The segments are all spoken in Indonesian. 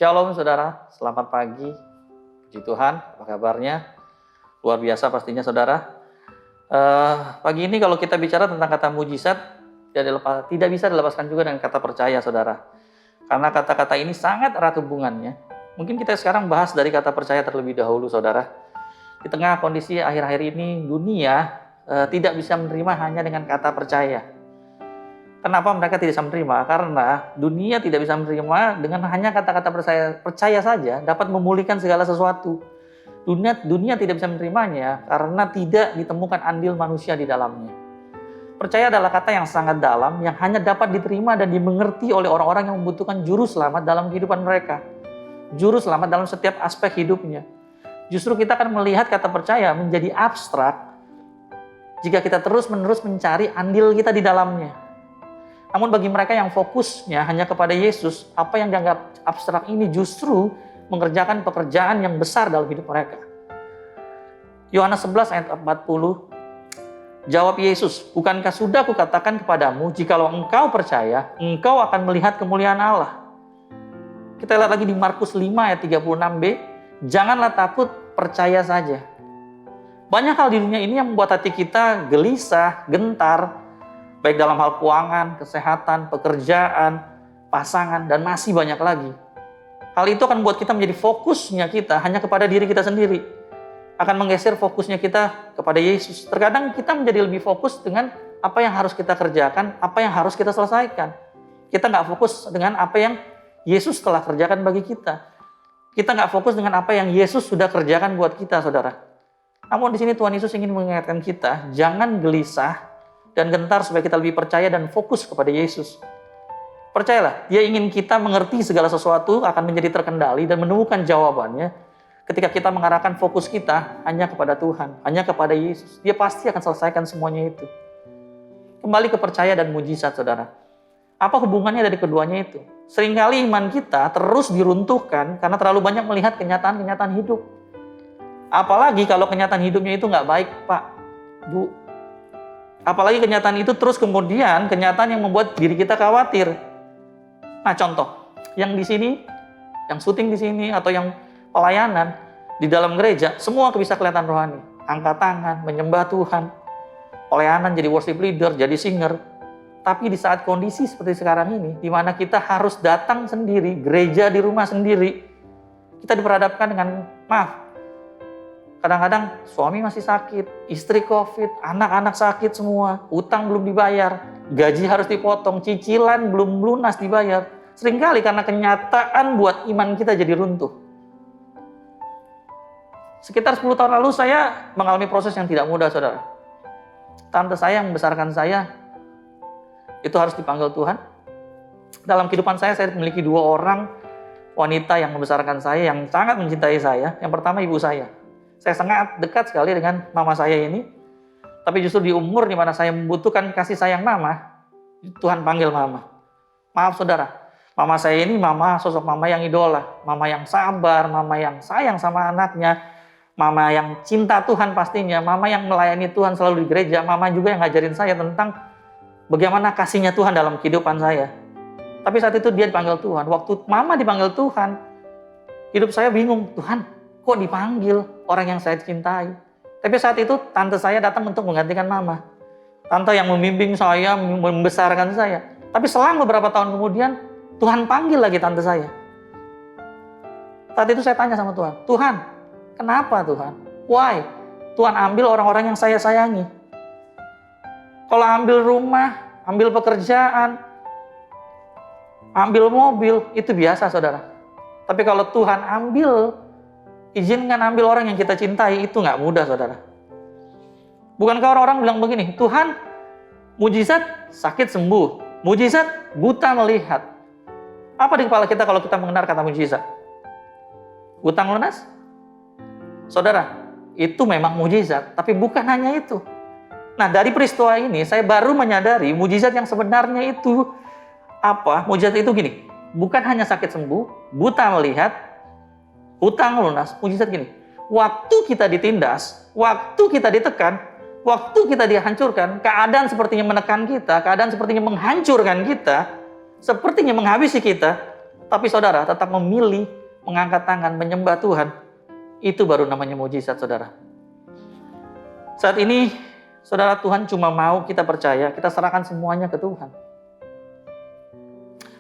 Shalom saudara, selamat pagi. Puji Tuhan, apa kabarnya? Luar biasa pastinya saudara. Pagi ini kalau kita bicara tentang kata mujizat, tidak bisa dilepaskan juga dengan kata percaya saudara. Karena kata-kata ini sangat erat hubungannya. Mungkin kita sekarang bahas dari kata percaya terlebih dahulu saudara. Di tengah kondisi akhir-akhir ini, dunia tidak bisa menerima hanya dengan kata percaya. Kenapa mereka tidak bisa menerima? Karena dunia tidak bisa menerima dengan hanya kata-kata percaya saja dapat memulihkan segala sesuatu. Dunia tidak bisa menerimanya karena tidak ditemukan andil manusia di dalamnya. Percaya adalah kata yang sangat dalam yang hanya dapat diterima dan dimengerti oleh orang-orang yang membutuhkan juru selamat dalam kehidupan mereka. Juru selamat dalam setiap aspek hidupnya. Justru kita akan melihat kata percaya menjadi abstrak jika kita terus-menerus mencari andil kita di dalamnya. Namun bagi mereka yang fokusnya hanya kepada Yesus, apa yang dianggap abstrak ini justru mengerjakan pekerjaan yang besar dalam hidup mereka. Yohanes 11 ayat 40, jawab Yesus, bukankah sudah kukatakan kepadamu, jikalau engkau percaya, engkau akan melihat kemuliaan Allah. Kita lihat lagi di Markus 5 ayat 36b, janganlah takut, percaya saja. Banyak hal di dunia ini yang membuat hati kita gelisah, gentar, baik dalam hal keuangan, kesehatan, pekerjaan, pasangan, dan masih banyak lagi. Hal itu akan membuat kita menjadi fokusnya kita hanya kepada diri kita sendiri. Akan menggeser fokusnya kita kepada Yesus. Terkadang kita menjadi lebih fokus dengan apa yang harus kita kerjakan, apa yang harus kita selesaikan. Kita nggak fokus dengan apa yang Yesus telah kerjakan bagi kita. Kita nggak fokus dengan apa yang Yesus sudah kerjakan buat kita, saudara. Namun di sini Tuhan Yesus ingin mengingatkan kita, jangan gelisah dan gentar supaya kita lebih percaya dan fokus kepada Yesus. Percayalah, Dia ingin kita mengerti segala sesuatu akan menjadi terkendali dan menemukan jawabannya ketika kita mengarahkan fokus kita hanya kepada Tuhan, hanya kepada Yesus. Dia pasti akan selesaikan semuanya itu. Kembali ke percaya dan mujizat, saudara. Apa hubungannya dari keduanya itu? Seringkali iman kita terus diruntuhkan karena terlalu banyak melihat kenyataan-kenyataan hidup. Apalagi kalau kenyataan hidupnya itu nggak baik, Pak, Bu. Apalagi kenyataan itu terus kemudian kenyataan yang membuat diri kita khawatir. Nah, contoh, yang di sini, yang syuting di sini atau yang pelayanan di dalam gereja, semua bisa kelihatan rohani. Angkat tangan, menyembah Tuhan, pelayanan jadi worship leader, jadi singer. Tapi di saat kondisi seperti sekarang ini, di mana kita harus datang sendiri, gereja di rumah sendiri, kita diperhadapkan dengan maaf. Kadang-kadang suami masih sakit, istri COVID, anak-anak sakit semua, utang belum dibayar, gaji harus dipotong, cicilan belum lunas dibayar. Seringkali karena kenyataan buat iman kita jadi runtuh. Sekitar 10 tahun lalu saya mengalami proses yang tidak mudah, saudara. Tante saya yang membesarkan saya, itu harus dipanggil Tuhan. Dalam kehidupan saya memiliki 2 orang wanita yang membesarkan saya, yang sangat mencintai saya. Yang pertama ibu saya. Saya sangat dekat sekali dengan mama saya ini. Tapi justru di umur di mana saya membutuhkan kasih sayang mama, Tuhan panggil mama. Maaf saudara, mama saya ini sosok mama yang idola. Mama yang sabar, mama yang sayang sama anaknya. Mama yang cinta Tuhan pastinya. Mama yang melayani Tuhan selalu di gereja. Mama juga yang ngajarin saya tentang bagaimana kasihnya Tuhan dalam kehidupan saya. Tapi saat itu dia dipanggil Tuhan. Waktu mama dipanggil Tuhan, hidup saya bingung. Tuhan, kok dipanggil orang yang saya cintai? Tapi saat itu tante saya datang untuk menggantikan mama. Tante yang membimbing saya, membesarkan saya. Tapi selang beberapa tahun kemudian, Tuhan panggil lagi tante saya. Saat itu saya tanya sama Tuhan, Tuhan, kenapa Tuhan? Why? Tuhan ambil orang-orang yang saya sayangi. Kalau ambil rumah, ambil pekerjaan, ambil mobil, itu biasa saudara. Tapi kalau Tuhan izinkan ambil orang yang kita cintai, itu nggak mudah, saudara. Bukankah orang-orang bilang begini, Tuhan, mujizat sakit sembuh, mujizat buta melihat. Apa di kepala kita kalau kita mendengar kata mujizat? Utang lunas? Saudara, itu memang mujizat, tapi bukan hanya itu. Nah, dari peristiwa ini, saya baru menyadari mujizat yang sebenarnya itu apa? Mujizat itu gini, bukan hanya sakit sembuh, buta melihat, utang lunas. Mujizat gini, waktu kita ditindas, waktu kita ditekan, waktu kita dihancurkan, keadaan sepertinya menekan kita, keadaan sepertinya menghancurkan kita, sepertinya menghabisi kita, Tapi saudara tetap memilih mengangkat tangan, menyembah Tuhan. Itu baru namanya mujizat, saudara. Saat ini, saudara, Tuhan cuma mau kita percaya, kita serahkan semuanya ke Tuhan.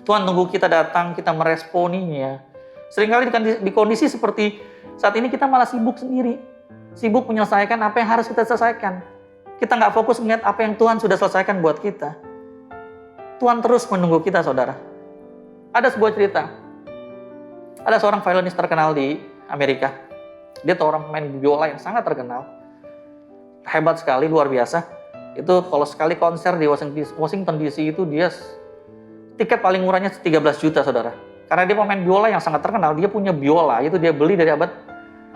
Tuhan tunggu kita datang, kita meresponinya. Seringkali di kondisi seperti saat ini kita malah sibuk sendiri. Sibuk menyelesaikan apa yang harus kita selesaikan. Kita nggak fokus melihat apa yang Tuhan sudah selesaikan buat kita. Tuhan terus menunggu kita, saudara. Ada sebuah cerita. Ada seorang violinis terkenal di Amerika. Dia tuh orang pemain biola yang sangat terkenal. Hebat sekali, luar biasa. Itu kalau sekali konser di Washington DC itu dia tiket paling murahnya 13 juta, saudara. Karena dia pemain biola yang sangat terkenal. Dia punya biola, itu dia beli dari abad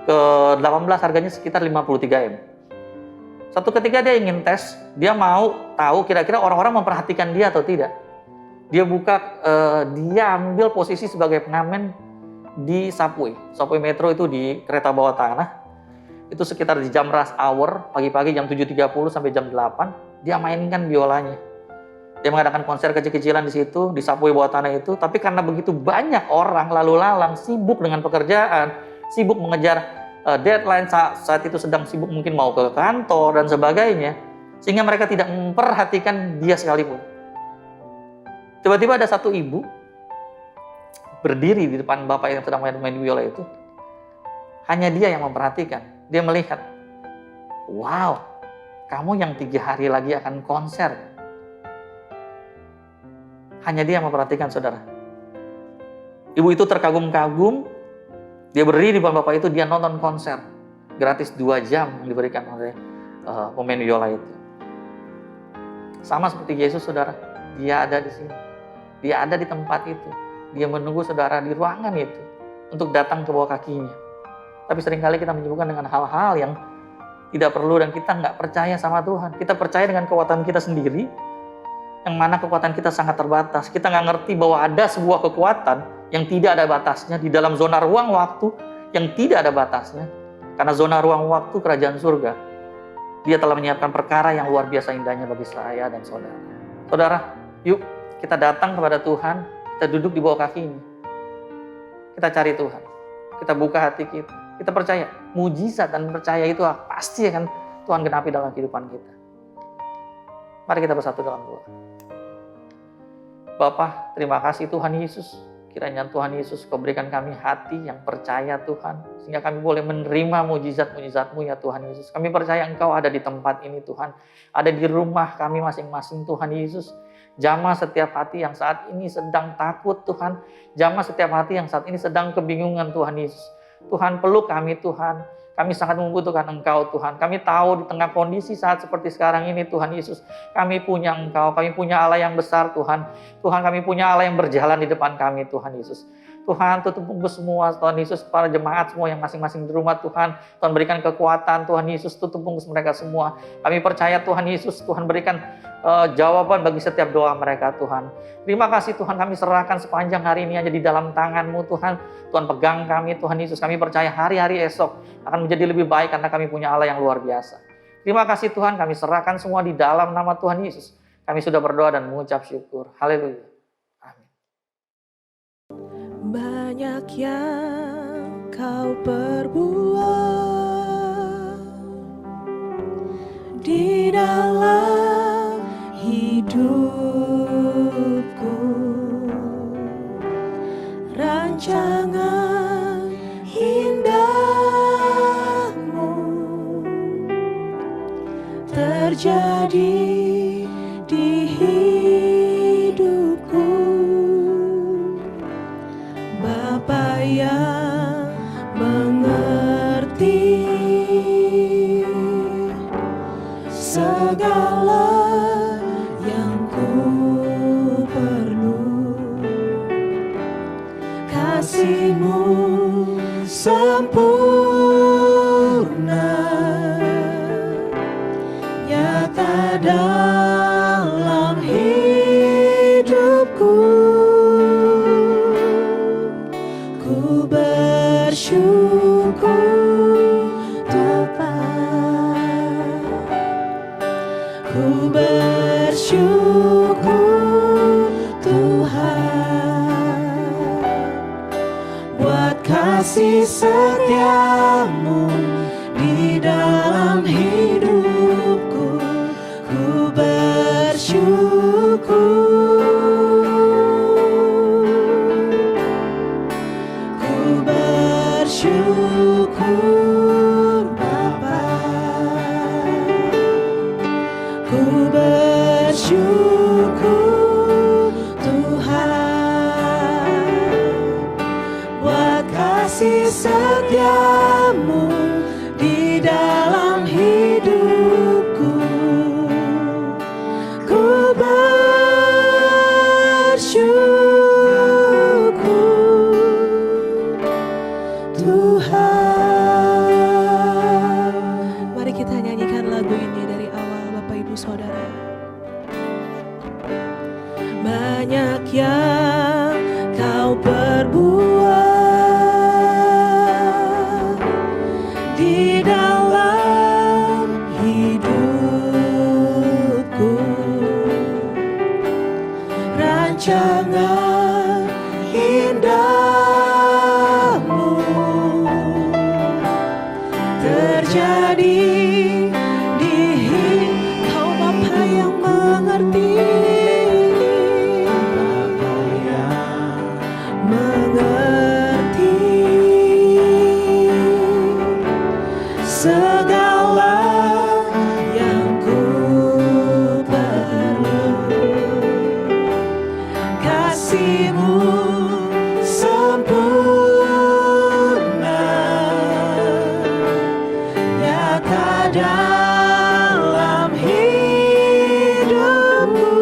ke-18, harganya sekitar 53 M. Satu ketika dia ingin tes, dia mau tahu kira-kira orang-orang memperhatikan dia atau tidak. Dia dia ambil posisi sebagai pengamen di subway metro itu di kereta bawah tanah. Itu sekitar di jam rush hour, pagi-pagi jam 7.30 sampai jam 8, dia mainkan biolanya. Dia mengadakan konser kecil-kecilan di situ, di subway bawah tanah itu. Tapi karena begitu banyak orang lalu lalang, sibuk dengan pekerjaan, sibuk mengejar deadline, saat itu sedang sibuk mungkin mau ke kantor dan sebagainya, sehingga mereka tidak memperhatikan dia sekalipun. Tiba-tiba ada satu ibu berdiri di depan bapak yang sedang main biola itu. Hanya dia yang memperhatikan. Dia melihat, wow, kamu yang 3 hari lagi akan konser. Hanya dia yang memperhatikan, saudara. Ibu itu terkagum-kagum. Dia berdiri di depan bapak itu, dia nonton konser. Gratis 2 jam yang diberikan oleh pemain biola itu. Sama seperti Yesus, saudara. Dia ada di sini. Dia ada di tempat itu. Dia menunggu saudara di ruangan itu untuk datang ke bawah kakinya. Tapi seringkali kita menyibukkan dengan hal-hal yang tidak perlu dan kita nggak percaya sama Tuhan. Kita percaya dengan kekuatan kita sendiri, yang mana kekuatan kita sangat terbatas. Kita nggak ngerti bahwa ada sebuah kekuatan yang tidak ada batasnya di dalam zona ruang waktu yang tidak ada batasnya. Karena zona ruang waktu kerajaan surga, Dia telah menyiapkan perkara yang luar biasa indahnya bagi saya dan saudara. Saudara, yuk kita datang kepada Tuhan, kita duduk di bawah kakinya. Kita cari Tuhan, kita buka hati kita, kita percaya, mujizat dan percaya itu pasti akan Tuhan genapi dalam kehidupan kita. Mari kita bersatu dalam doa. Bapa, terima kasih Tuhan Yesus. Kiranya Tuhan Yesus Kau berikan kami hati yang percaya Tuhan, sehingga kami boleh menerima mujizat-mujizat-Mu ya Tuhan Yesus. Kami percaya Engkau ada di tempat ini Tuhan, ada di rumah kami masing-masing Tuhan Yesus. Jamah setiap hati yang saat ini sedang takut Tuhan, jamah setiap hati yang saat ini sedang kebingungan Tuhan Yesus. Tuhan peluk kami Tuhan, kami sangat membutuhkan Engkau Tuhan. Kami tahu di tengah kondisi saat seperti sekarang ini Tuhan Yesus, kami punya Engkau, kami punya Allah yang besar Tuhan. Tuhan, kami punya Allah yang berjalan di depan kami Tuhan Yesus. Tuhan, tutup bungkus semua Tuhan Yesus, para jemaat semua yang masing-masing di rumah Tuhan. Tuhan berikan kekuatan Tuhan Yesus, tutup bungkus mereka semua. Kami percaya Tuhan Yesus, Tuhan berikan jawaban bagi setiap doa mereka Tuhan. Terima kasih Tuhan, kami serahkan sepanjang hari ini aja di dalam tangan-Mu Tuhan. Tuhan pegang kami Tuhan Yesus, kami percaya hari-hari esok akan menjadi lebih baik karena kami punya Allah yang luar biasa. Terima kasih Tuhan, kami serahkan semua di dalam nama Tuhan Yesus. Kami sudah berdoa dan mengucap syukur. Haleluya. Amin. Banyak yang Kau perbuat di dalam hidupku, rancangan indahmu terjadi di hidupku. Bapa yang mengerti segala yang ku perlu, kasih-Mu sempurna nyata dalam hidupku. Ku bersyukur Tuhan, ku bersyukur Tuhan. kasih setiamu di dalam hidupku, ku bersyukur, ku bersyukur Bapa, ku bersyukur Tuhan, buat kasih setiamu di dalam hidupku, ku bersyukur Tuhan. Mari kita nyanyikan lagu ini dari awal, Bapak Ibu Saudara. Banyak yang kau perbuat di dalam hidupku, rancangan indahmu terjadi di Kau Bapa yang mengerti, mengerti segala yang ku perlu. Kasih-Mu sempurna, nyata dalam hidupku.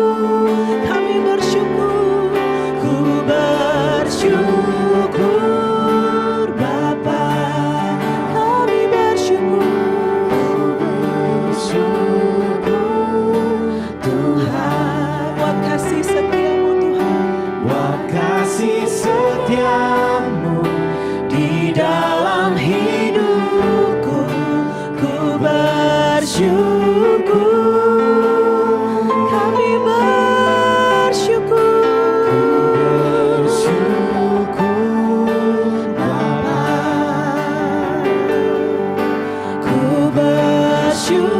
Kami bersyukur, ku bersyukur Bapa, kami bersyukur, Tuhan, buat kasih setiamu Tuhan, buat kasih setiamu di dalam hidupku, ku bersyukur, kami bersyukur, Bapa, ku bersyukur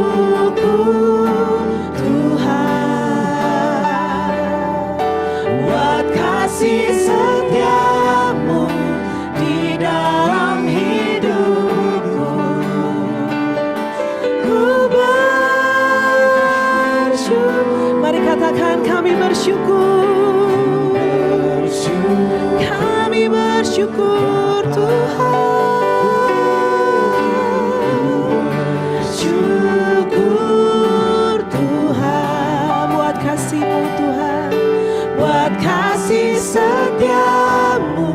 Tuhan, buat kasih setiamu di dalam hidupku, ku bersyukur. Mari katakan kami bersyukur, kami bersyukur Tuhan, syukur Tuhan, buat kasih-Mu Tuhan, buat kasih setiamu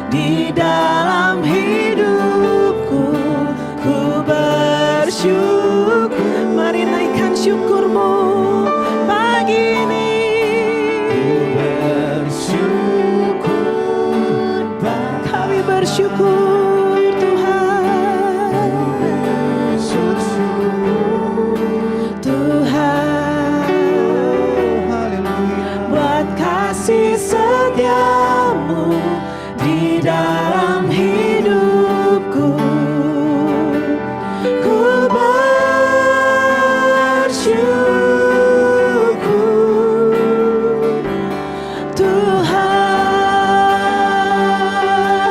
di dalam hidupku, ku bersyukur. Mari naikkan syukur-Mu pagi ini. Kami bersyukur Tuhan, Tuhan, buat kasih setiamu di dalam hidupku, ku bersyukur Tuhan,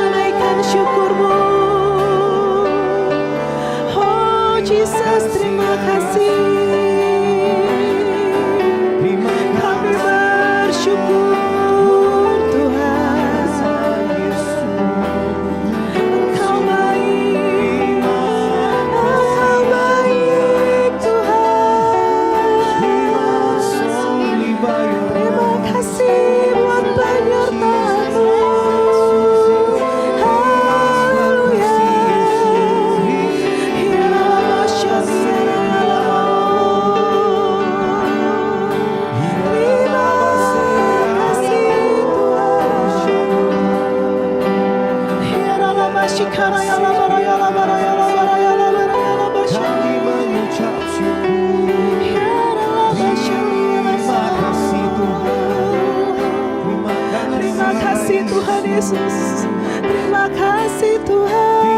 naikkan syukur-Mu. Oh Jesus, terima kasih. Kami bersyukur Tuhan, Engkau baik, Engkau baik Tuhan. Terima kasih buat penyertaan-Mu. Haleluya. Terima kasih Tuhan Yesus. Terima kasih kasih Tuhan.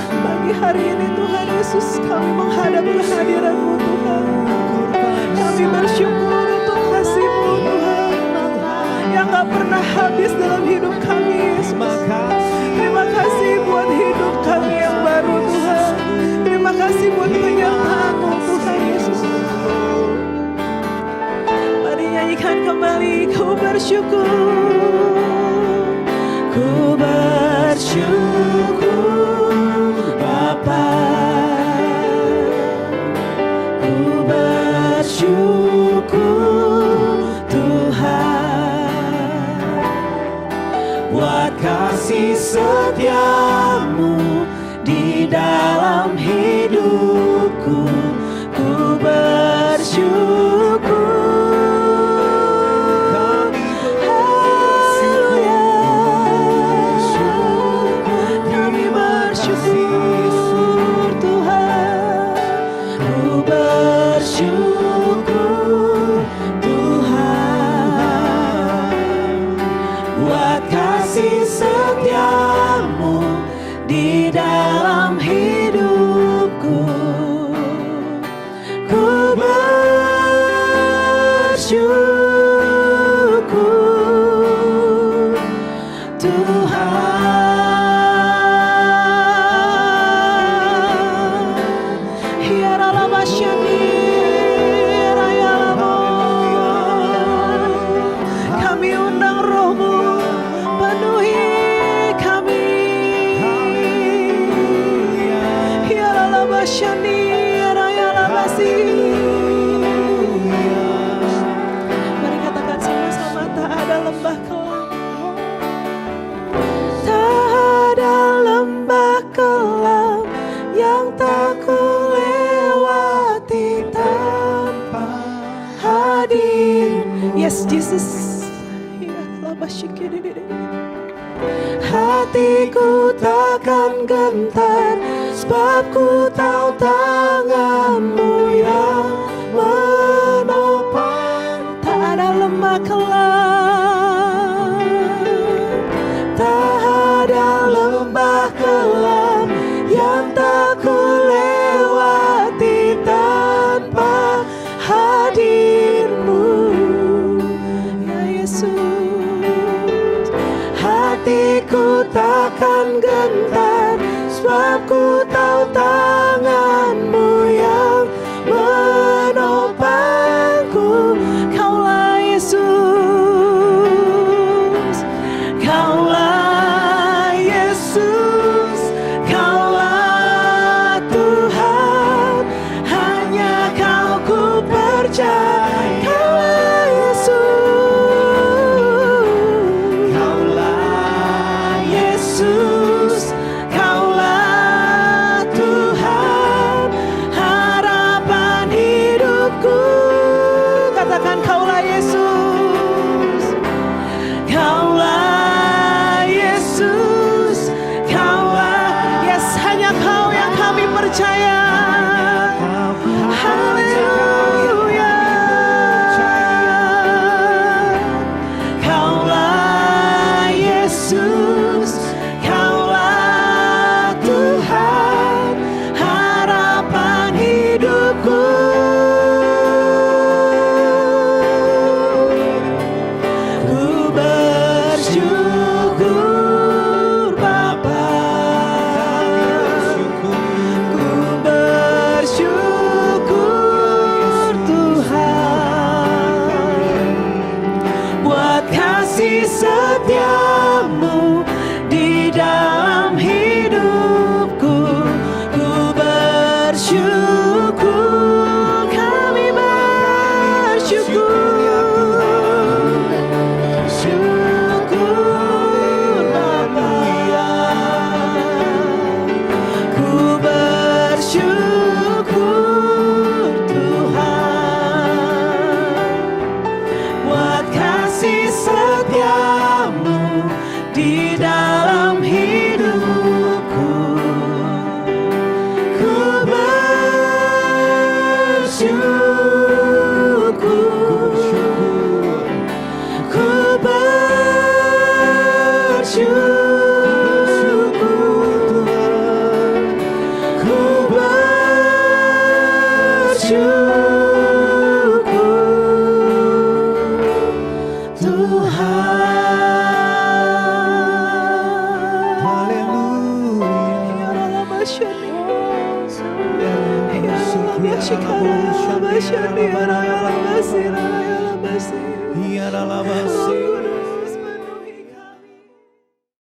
Pagi hari ini Tuhan Yesus, kami menghadap kehadiran-Mu Tuhan. Kami bersyukur untuk kasih-Mu Tuhan yang gak pernah habis dalam hidup kami Yesus. Terima kasih buat hidup kami yang baru Tuhan. Terima kasih buat penyertaan-Mu Tuhan Yesus. Mari nyanyikan kembali, ku bersyukur. Ku bersyukur Bapa, ku bersyukur Tuhan buat kasih setiamu di dalam hidupku. Ku bersyukur. Setiamu di dalam hidupku, ku bersyukur Tuhan. Hiaralah masyani, kami undang Roh-Mu penuhi kami. Hiaralah masyani, hiaralah masih. Mari katakan sama-sama, tak ada lembah kelam, tak ada lembah kelam yang tak kulewati tanpa hadir-Mu. Yes Jesus. Hatiku takkan gentar, sebab ku tahu tangan-Mu yang menopang. Tak ada lembah kelam, tak ada lembah kelam yang tak kulewati tanpa hadir-Mu, ya Yesus. Hatiku takkan gentar, sebab ku tahu tangan-Mu yang menopangku. Kaulah Yesus, Kaulah Yesus, Kaulah Tuhan, hanya Kau ku percaya. Kaulah Yesus, Kaulah Yesus, Kaulah Tuhan. Haleluya.